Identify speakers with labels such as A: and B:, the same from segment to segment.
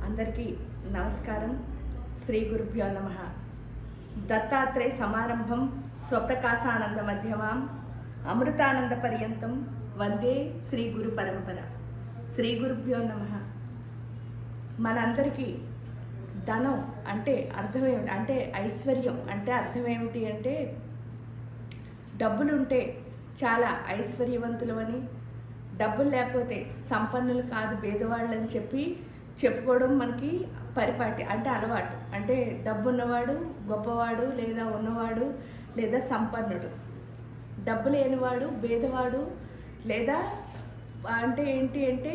A: అందరికీ నమస్కారం. శ్రీ గురుభ్యో నమః. దత్తాత్రేయ సమారంభం స్వప్రకాశానంద మధ్యమాం అమృతానంద పర్యంతం వందే శ్రీ గురు పరంపర. శ్రీ గురుభ్యో నమః. మనందరికీ ధనం అంటే అర్థం ఏమిటి, అంటే ఐశ్వర్యం అంటే అర్థం ఏమిటి అంటే డబ్బులుంటే చాలా ఐశ్వర్యవంతులు అని, డబ్బులు లేకపోతే సంపన్నులు కాదు పేదవాళ్ళు అని చెప్పుకోవడం మనకి పరిపాటి, అంటే అలవాటు. అంటే డబ్బు ఉన్నవాడు గొప్పవాడు, లేదా ఉన్నవాడు లేదా సంపన్నుడు. డబ్బు లేనివాడు పేదవాడు, లేదా అంటే ఏంటి అంటే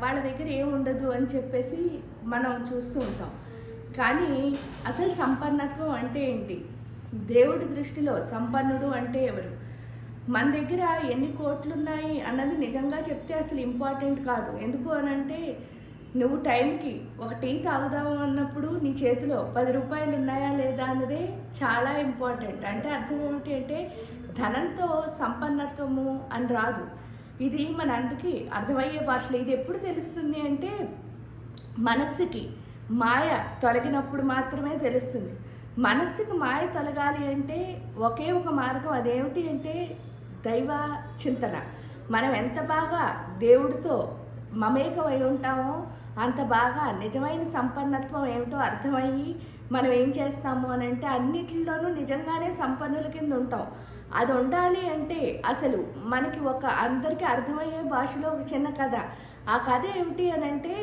A: వాళ్ళ దగ్గర ఏమి ఉండదు అని చెప్పేసి మనం చూస్తూ ఉంటాం. కానీ అసలు సంపన్నత్వం అంటే ఏంటి? దేవుడి దృష్టిలో సంపన్నుడు అంటే ఎవరు? మన దగ్గర ఎన్ని కోట్లు ఉన్నాయి అన్నది నిజంగా చెప్తే అసలు ఇంపార్టెంట్ కాదు. ఎందుకు అనంటే నువ్వు టైంకి ఒక టీ తాగుదాము అన్నప్పుడు నీ చేతిలో 10 రూపాయలు ఉన్నాయా లేదా అన్నదే చాలా ఇంపార్టెంట్. అంటే అర్థం ఏమిటి అంటే ధనంతో సంపన్నత్వము అని రాదు. ఇది మన అందుకే అర్థమయ్యే భాషలో. ఇది ఎప్పుడు తెలుస్తుంది అంటే మనస్సుకి మాయ తొలగినప్పుడు మాత్రమే తెలుస్తుంది. మనస్సుకి మాయ తొలగాలి అంటే ఒకే ఒక మార్గం, అదేమిటి అంటే దైవ చింతన. మనం ఎంత బాగా దేవుడితో మమేకమై ఉంటామో అంత బాగా నిజమైన సంపన్నత్వం ఏమిటో అర్థమయ్యి మనం ఏం చేస్తాము అని అంటే అన్నిటిలోనూ నిజంగానే సంపన్నుల కింద ఉంటాం. అది ఉండాలి అంటే అసలు మనకి అందరికీ అర్థమయ్యే భాషలో ఒక చిన్న కథ. ఆ కథ ఏమిటి అని అంటే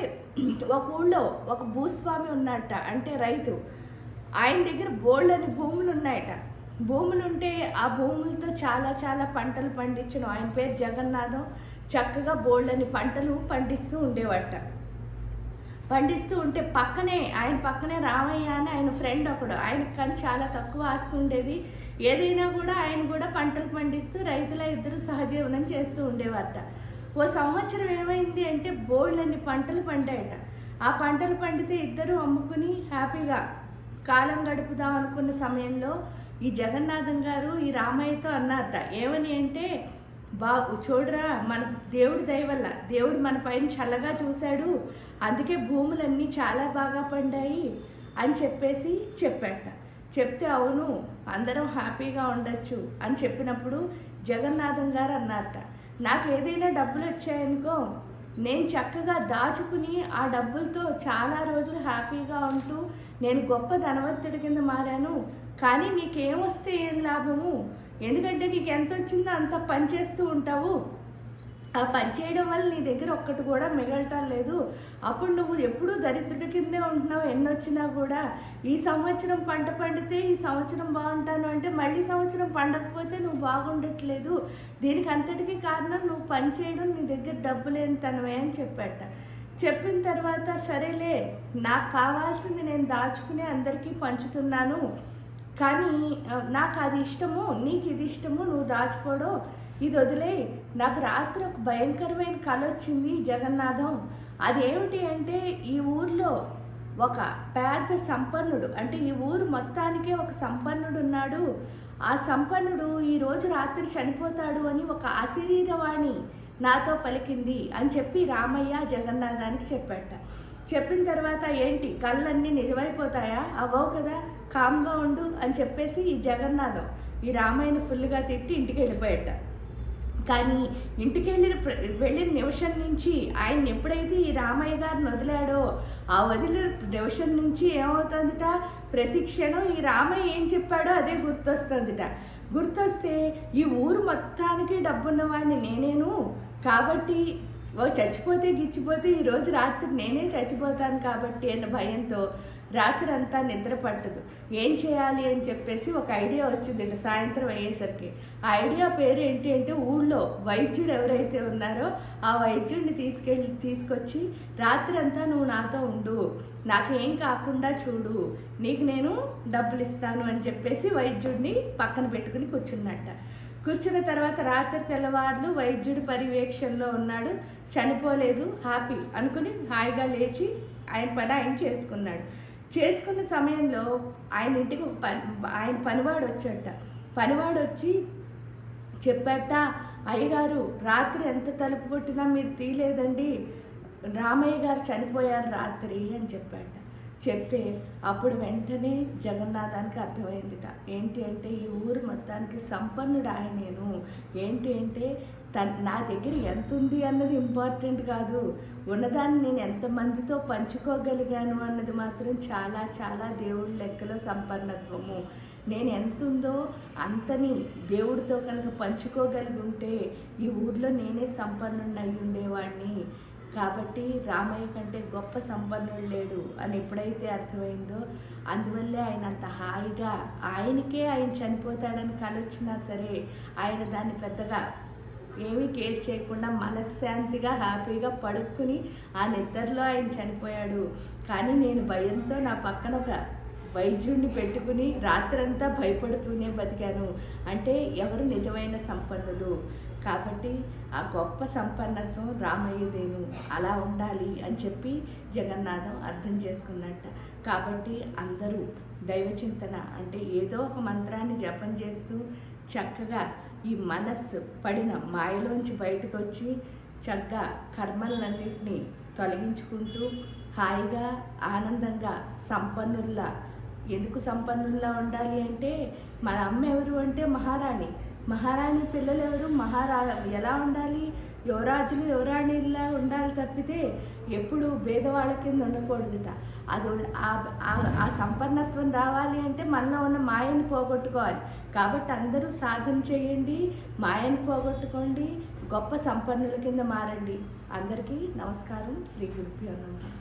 A: ఒక ఊళ్ళో ఒక భూస్వామి ఉన్నట్ట, అంటే రైతు. ఆయన దగ్గర బోల్డని భూములు ఉన్నాయట. భూములుంటే ఆ భూములతో చాలా చాలా పంటలు పండించిన ఆయన పేరు జగన్నాథం. చక్కగా బోల్డని పంటలు పండిస్తూ ఉండేవాట. పండిస్తూ ఉంటే ఆయన పక్కనే రామయ్య అని ఆయన ఫ్రెండ్ ఒకడు. ఆయనకు కానీ చాలా తక్కువ ఆస్తి ఉండేది. ఏదైనా కూడా ఆయన కూడా పంటలు పండిస్తూ రైతుల ఇద్దరు సహజీవనం చేస్తూ ఉండేవారట. ఓ సంవత్సరం ఏమైంది అంటే బోల్డన్ని పంటలు పండాయట. ఆ పంటలు పండితే ఇద్దరు అమ్ముకుని హ్యాపీగా కాలం గడుపుదాం అనుకున్న సమయంలో ఈ జగన్నాథం గారు ఈ రామయ్యతో అన్నారట. ఏమని అంటే, చూడరా, మన దేవుడి దయ వల్ల దేవుడు మన పైన చల్లగా చూశాడు, అందుకే భూములన్నీ చాలా బాగా పండాయి అని చెప్పాట. చెప్తే అవును అందరం హ్యాపీగా ఉండొచ్చు అని చెప్పినప్పుడు జగన్నాథం గారు అన్నారట, నాకు ఏదైనా డబ్బులు వచ్చాయనుకో నేను చక్కగా దాచుకుని ఆ డబ్బులతో చాలా రోజులు హ్యాపీగా ఉంటూ నేను గొప్ప ధనవంతుడి కింద మారాను. కానీ నీకేమొస్తే ఏం లాభము? ఎందుకంటే నీకు ఎంత వచ్చిందో అంత పని చేస్తూ ఉంటావు. ఆ పని చేయడం వల్ల నీ దగ్గర ఒక్కటి కూడా మిగలటం లేదు. అప్పుడు నువ్వు ఎప్పుడూ దరిద్రుడి కిందే ఉంటున్నావు. ఎన్ని వచ్చినా కూడా ఈ సంవత్సరం పంట పండితే ఈ సంవత్సరం బాగుంటాను అంటే మళ్ళీ సంవత్సరం పండకపోతే నువ్వు బాగుండట్లేదు. దీనికి అంతటికీ కారణం నువ్వు పని చేయడం, నీ దగ్గర డబ్బు లేని తనవే అని చెప్పాట. చెప్పిన తర్వాత సరేలే, నాకు కావాల్సింది నేను దాచుకుని అందరికీ పంచుతున్నాను, కానీ నాకు అది ఇష్టము, నీకు ఇది ఇష్టము, నువ్వు దాచుకోవడం ఇది వదిలే. నాకు రాత్రి ఒక భయంకరమైన కల వచ్చింది జగన్నాథం. అదేమిటి అంటే ఈ ఊర్లో ఒక పెద్ద సంపన్నుడు, అంటే ఈ ఊరు మొత్తానికే ఒక సంపన్నుడు ఉన్నాడు. ఆ సంపన్నుడు ఈరోజు రాత్రి చనిపోతాడు అని ఒక అశరీరవాణి నాతో పలికింది అని చెప్పి రామయ్య జగన్నాథానికి చెప్పాట. చెప్పిన తర్వాత ఏంటి కళ్ళన్నీ నిజమైపోతాయా? అవ్వవు కదా, కామ్గా ఉండు అని చెప్పేసి ఈ జగన్నాథం ఈ రామయ్యను ఫుల్గా తిట్టి ఇంటికి వెళ్ళిపోయాట. కానీ ఇంటికి వెళ్ళిన నిమిషం నుంచి ఆయన ఎప్పుడైతే ఈ రామయ్య గారిని వదిలాడో ఆ వదిలిన నిమిషం నుంచి ఏమవుతుందిట, ప్రతి క్షణం ఈ రామయ్య ఏం చెప్పాడో అదే గుర్తొస్తుందిట. గుర్తొస్తే ఈ ఊరు మొత్తానికి డబ్బున్నవాడిని నేనేను, కాబట్టి చచ్చిపోతే గిచ్చిపోతే ఈరోజు రాత్రి నేనే చచ్చిపోతాను కాబట్టి అన్న భయంతో రాత్రి అంతా నిద్ర పట్టదు. ఏం చేయాలి అని చెప్పేసి ఒక ఐడియా వచ్చింది సాయంత్రం అయ్యేసరికి. ఆ ఐడియా పేరు ఏంటి అంటే ఊళ్ళో వైద్యుడు ఎవరైతే ఉన్నారో ఆ వైద్యుడిని తీసుకొచ్చి రాత్రి అంతా నువ్వు నాతో ఉండు, నాకేం కాకుండా చూడు, నీకు నేను డబ్బులు ఇస్తాను అని చెప్పేసి వైద్యుడిని పక్కన పెట్టుకుని కూర్చున్నట్ట. కూర్చున్న తర్వాత రాత్రి తెల్లవారులు వైద్యుడి పర్యవేక్షణలో ఉన్నాడు, చనిపోలేదు, హ్యాపీ అనుకుని హాయిగా లేచి ఆయన పని ఆయన చేసుకున్నాడు. చేసుకున్న సమయంలో ఆయన ఇంటికి ఆయన పనివాడు వచ్చాట. పనివాడు వచ్చి చెప్పాట, అయ్యగారు రాత్రి ఎంత తలుపు కొట్టినా మీరు తీయలేదండి, రామయ్య గారు చనిపోయారు రాత్రి అని చెప్పాట. చెప్తే అప్పుడు వెంటనే జగన్నాథానికి అర్థమైందిట. ఏంటి అంటే ఈ ఊరు మొత్తానికి సంపన్నుడు ఆయనేను. ఏంటి అంటే నా దగ్గర ఎంత ఉంది అన్నది ఇంపార్టెంట్ కాదు, ఉన్నదాన్ని నేను ఎంతమందితో పంచుకోగలిగాను అన్నది మాత్రం చాలా చాలా దేవుడి లెక్కలో సంపన్నత్వము. నేను ఎంత ఉందో అంతని దేవుడితో కనుక పంచుకోగలిగి ఉంటే ఈ ఊర్లో నేనే సంపన్నుడిని అయి ఉండేవాడిని. కాబట్టి రామయ్య కంటే గొప్ప సంపన్నుడు లేడు అని ఎప్పుడైతే అర్థమైందో, అందువల్లే ఆయన అంత హాయిగా, ఆయనకే ఆయన చనిపోతాడని కలొచ్చినా సరే ఆయన దాన్ని పెద్దగా ఏమీ కేర్ చేయకుండా మనశ్శాంతిగా హ్యాపీగా పడుక్కుని ఆ నిద్రలో ఆయన చనిపోయాడు. కానీ నేను భయంతో నా పక్కన ఒక వైద్యుడిని పెట్టుకుని రాత్రంతా భయపడుతూనే బతికాను. అంటే ఎవరు నిజమైన సంపన్నులు? కాబట్టి ఆ గొప్ప సంపన్నత్వం రామయ్యదేను, అలా ఉండాలి అని చెప్పి జగన్నాథం అర్థం చేసుకున్నట్ట. కాబట్టి అందరూ దైవచింతన అంటే ఏదో ఒక మంత్రాన్ని జపం చేస్తూ చక్కగా ఈ మనస్సు పడిన మాయలోంచి బయటకు వచ్చి చక్కగా కర్మలన్నింటినీ తొలగించుకుంటూ హాయిగా ఆనందంగా సంపన్నుల్లా. ఎందుకు సంపన్నుల్లా ఉండాలి అంటే మన అమ్మ ఎవరు అంటే మహారాణి. మహారాణి పిల్లలు ఎవరు? ఎలా ఉండాలి? యువరాజులు యువరాణిలా ఉండాలి తప్పితే ఎప్పుడు భేదవాళ్ళ కింద ఉండకూడదుట. అది ఆ సంపన్నత్వం రావాలి అంటే మనలో ఉన్న మాయని పోగొట్టుకోవాలి. కాబట్టి అందరూ సాధన చేయండి, మాయని పోగొట్టుకోండి, గొప్ప సంపన్నుల కింద మారండి. అందరికీ నమస్కారం. శ్రీ గురుభ్యో నమః.